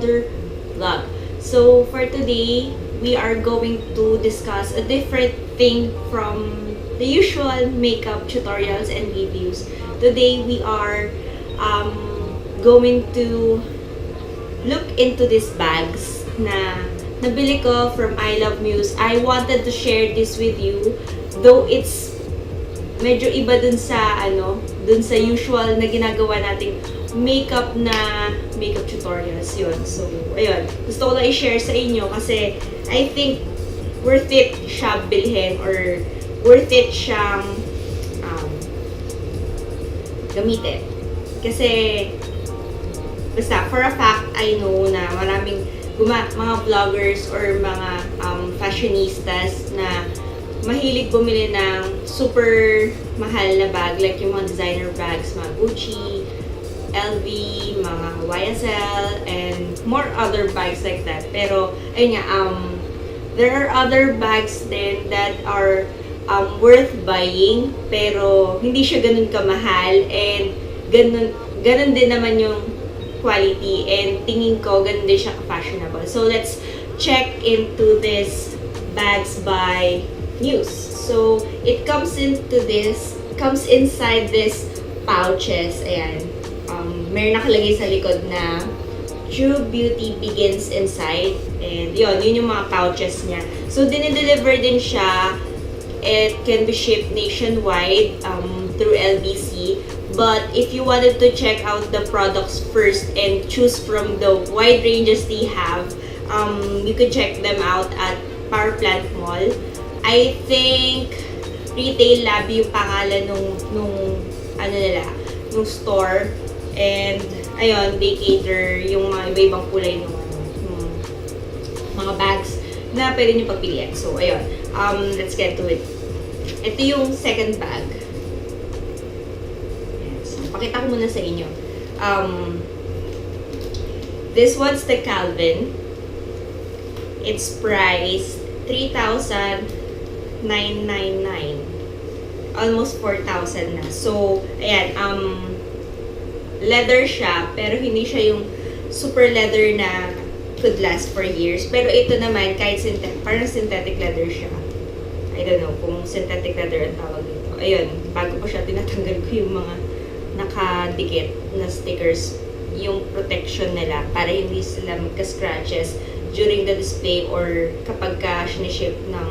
another vlog. So for today, we are going to discuss a different thing from the usual makeup tutorials and reviews. Today we are going to look into these bags na nabili ko from ILOVEMYMUSE. I wanted to share this with you, though it's medyo iba dun sa usual na ginagawa nating makeup tutorials yun. So, ayun. Gusto ko lang i-share sa inyo kasi I think worth it siya bilhin or worth it siyang gamitin. Kasi, basta, for a fact, I know na maraming mga vloggers or mga fashionistas na mahilig bumili ng super mahal na bag, like yung mga designer bags, mga Gucci, LV, mga YSL, and more other bags like that. Pero, ayun nga, there are other bags then that are worth buying, pero hindi siya ganun kamahal, and ganun din naman yung quality, and tingin ko ganun din siya ka-fashionable. So, let's check into this bags by Muse. So, it comes inside this pouches. Ayan. Meron nakalagay sa likod na True Beauty Begins Inside. And yun yung mga pouches niya. So, dinideliver din siya. It can be shipped nationwide through LBC. But if you wanted to check out the products first and choose from the wide ranges they have, you could check them out at Power Plant Mall. I think Retail Lab yung pangalan nung store. And ayun, they cater yung mga iba-ibang kulay ng mga bags na pwede nyo pagpilian. So ayun, let's get to it. Ito yung second bag. So, pakita ko muna sa inyo. This one's the Calvin. It's priced $3,999. Almost 4,000 na. So, ayan, leather siya, pero hindi siya yung super leather na could last for years. Pero ito naman, kahit parang synthetic leather siya. I don't know kung synthetic leather ang tawag dito. Ayun, bago pa siya, tinatanggal ko yung mga nakadikit na stickers, yung protection nila para hindi sila magka-scratches during the display or kapag ka siniship ng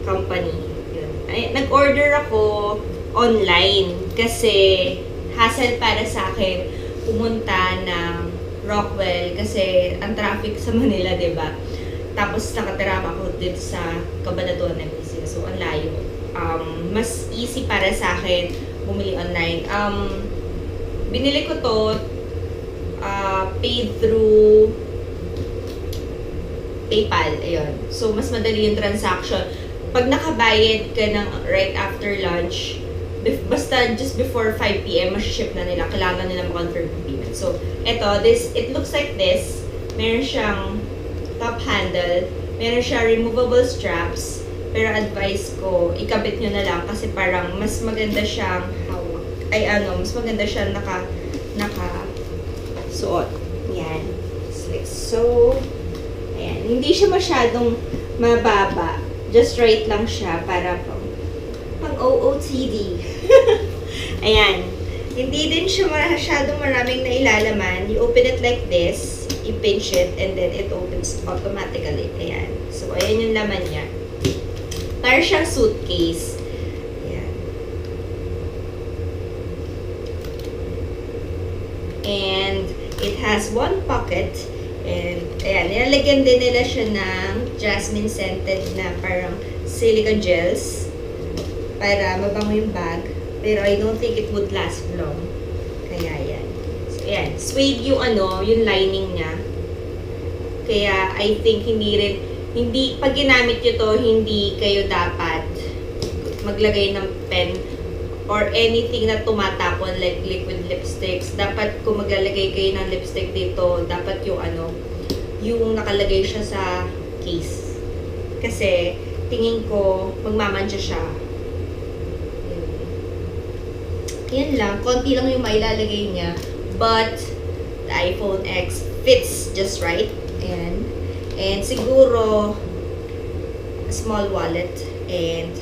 company. Yun. Nag-order ako online kasi hassle para sa akin pumunta ng Rockwell kasi ang traffic sa Manila, diba? Tapos nakatira ako dito sa Cabanatuan ng Isla. So, ang layo. Mas easy para sa akin bumili online. Binili ko to paid through PayPal. Ayun. So, mas madali yung transaction. Pag nakabayad ka ng right after lunch, basta just before 5 p.m., masiship na nila. Kailangan nila ma-confirm yung payment. So, it looks like this. Meron siyang top handle. Meron siya removable straps. Pero advice ko, ikabit nyo na lang kasi parang mas maganda siyang hawak. Mas maganda siyang naka-suot. Yan. So, ayan. Hindi siya masyadong mababa. Just right lang siya para pang OOTD. Ayan. Hindi din siya masyadong maraming nailalaman. You open it like this, you pinch it, and then it opens automatically. Ayan. So, ayan yung laman niya. Para siyang suitcase. Ayan. And it has one pocket. And, ayan, nilalagyan din nila siya ng jasmine scented na parang silicone gels para mabango yung bag. Pero I don't think it would last long. Kaya, yan. So, ayan. Suede yung yung lining niya. Kaya, I think pag ginamit nyo to, hindi kayo dapat maglagay ng pen or anything na tumatapon like liquid lipsticks. Dapat kung maglalagay kayo ng lipstick dito, dapat yung yung nakalagay siya sa case. Kasi tingin ko magmamantsa siya. Yan lang, konti lang yung mailalagay niya. But the iPhone X fits just right. Ayan. And siguro, a small wallet and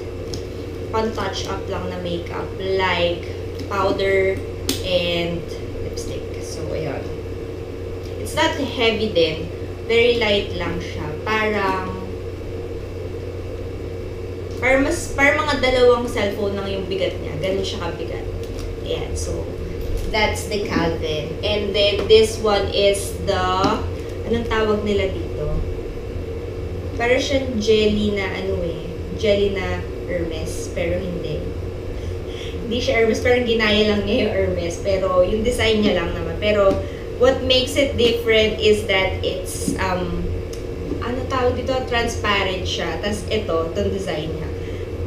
pan-touch up lang na makeup like powder and lipstick. So, ayun. It's not heavy din. Very light lang siya. Parang mga dalawang cellphone lang yung bigat niya. Ganun siya kabigat. Ayan. So, that's the Calvin. And then, this one is the, anong tawag nila dito? Parang siyang jelly na, jelly na Hermes. Pero hindi. Hindi siya Hermes. Parang ginaya lang niya yung Hermes. Pero, yung design niya lang naman. Pero, what makes it different is that it's, ano tawag dito? Transparent siya. Tapos, itong design niya.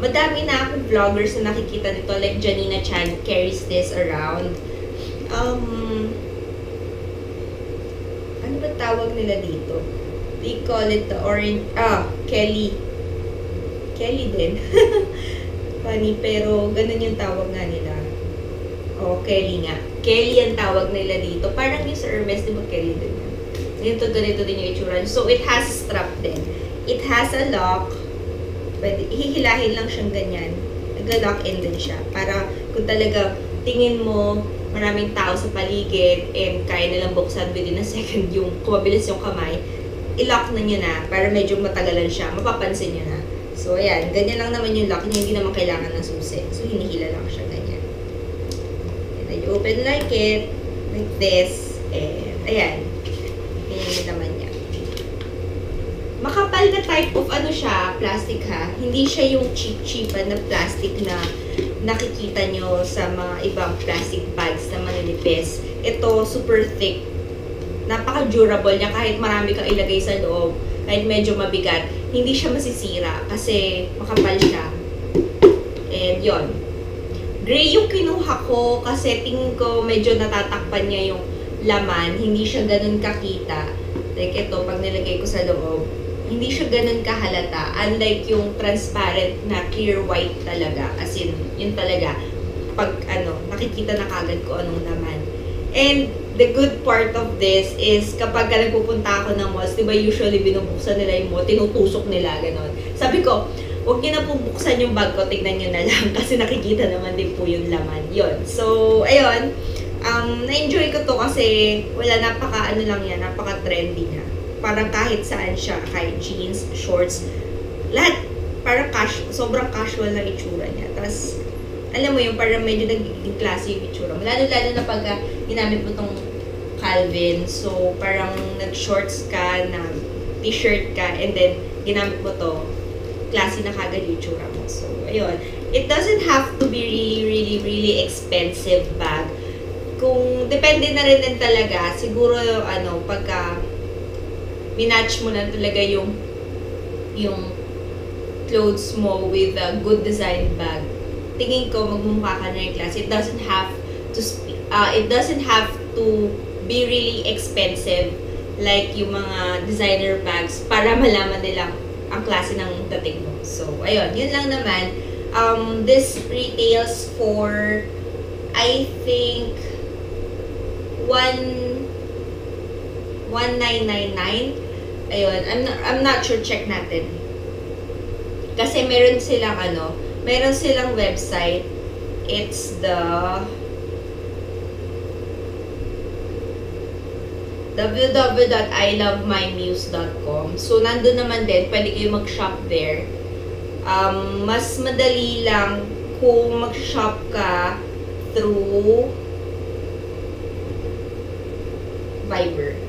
Madami na akong vloggers na nakikita nito. Like, Janina Chan carries this around. Ano ba tawag nila dito? They call it the orange, Kelly. Kelly din. Funny, pero ganun yung tawag nga nila. Kelly nga. Kelly ang tawag nila dito. Parang yung sa Hermes, di ba Kelly din? Ganito din yung itsura. So, it has a strap din. It has a lock. Pwede, hihilahin lang siyang ganyan. Nag-lock in din siya. Para kung talaga tingin mo, maraming tao sa paligid and kaya nilang buksan within a second yung kumabilis yung kamay, i-lock na nyo na para medyo matagalan siya. Mapapansin nyo na. So, ayan. Ganyan lang naman yung lock niya. Hindi naman kailangan ng susi. So, hinihila lang siya ganyan. And then, you open like it. Like this. And, ayan. Ganyan yung naman niya. Makapal na type of siya, plastic ha. Hindi siya yung cheap-cheapan na plastic na nakikita nyo sa mga ibang plastic bags na manilipis. Ito, super thick. Napaka-durable niya kahit marami kang ilagay sa loob. Kahit medyo mabigat. Hindi siya masisira kasi makapal siya. And yon. Gray yung kinuha ko kasi tingin ko medyo natatakpan niya yung laman. Hindi siya ganun kakita. Like ito, pag nilagay ko sa loob, hindi siya ganun kahalata. Unlike yung transparent na clear white talaga. As in, yun talaga. Pag nakikita na kagad ko anong laman. And the good part of this is kapag nagpupunta ako ng malls, di ba usually binubuksan nila yung mo, tinutusok nila, gano'n. Sabi ko, huwag niyo na po buksan yung bag ko, tignan niyo na lang kasi nakikita naman din po yung laman. Yun. So, ayun. Na-enjoy ko to kasi wala, lang yan, napaka-trendy niya. Parang kahit saan siya, kahit jeans, shorts, lahat, parang sobrang casual na itsura niya. Tapos, alam mo yung parang medyo nagiging klase yung itsura mo. Lalo-lalo na pag ginamit mo tong Calvin. So, parang nag-shorts ka, nag-t-shirt ka, and then ginamit mo to, klase na kagad yung itsura mo. So, ayun. It doesn't have to be really expensive bag. Kung, depende na rin din talaga, siguro, pagka minatch mo na talaga yung clothes mo with a good design bag, tingin ko magmumukha ka na yung klase. It doesn't have to be really expensive like yung mga designer bags para malaman nila ang klase ng dating mo. So, ayun. Yun lang naman. This retails for, I think, 1,999. Ayun. I'm not sure. Check natin. Kasi meron silang website. It's the www.ILOVEMYMUSE.com. So, nandun naman din. Pwede kayo mag-shop there. Mas madali lang kung mag-shop ka through Viber.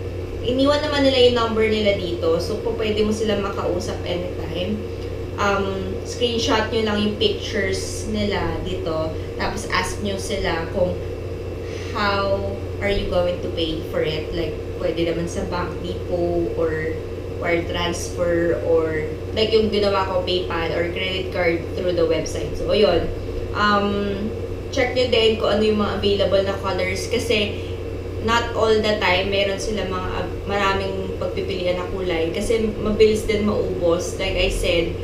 Iniwan naman nila yung number nila dito. So, pwede mo sila makausap anytime. Screenshot nyo lang yung pictures nila dito. Tapos, ask nyo sila kung how are you going to pay for it. Like, pwede naman sa bank depot or wire transfer or like yung ginawa ko, PayPal or credit card through the website. So, ayun. Check nyo din kung ano yung mga available na colors kasi not all the time meron sila maraming pagpipilian na kulay kasi mabilis din maubos. Like I said,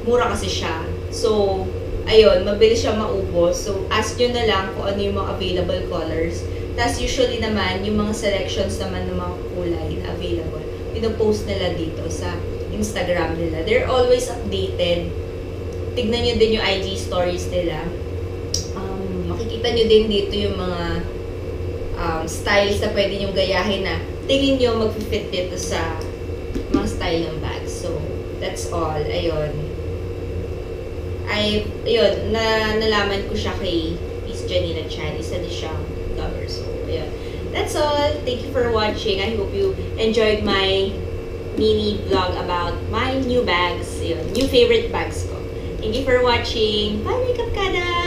mura kasi siya. So, ayun, mabilis siya maubos. So, ask nyo na lang kung ano yung mga available colors. Tas usually naman, yung mga selections naman ng mga kulay na available, pinopost nila dito sa Instagram nila. They're always updated. Tignan nyo din yung IG stories nila. Makikita nyo din dito yung mga styles na pwede nyo gayahin na tingin nyo mag-fit dito sa mga style ng bag. So, that's all. Ayun. Nalaman ko siya kay Miss Janina Chan. Isa din siyang lover. So, ayun. That's all. Thank you for watching. I hope you enjoyed my mini vlog about my new bags. Ayun. New favorite bags ko. Thank you for watching. Bye, Makeup Kada!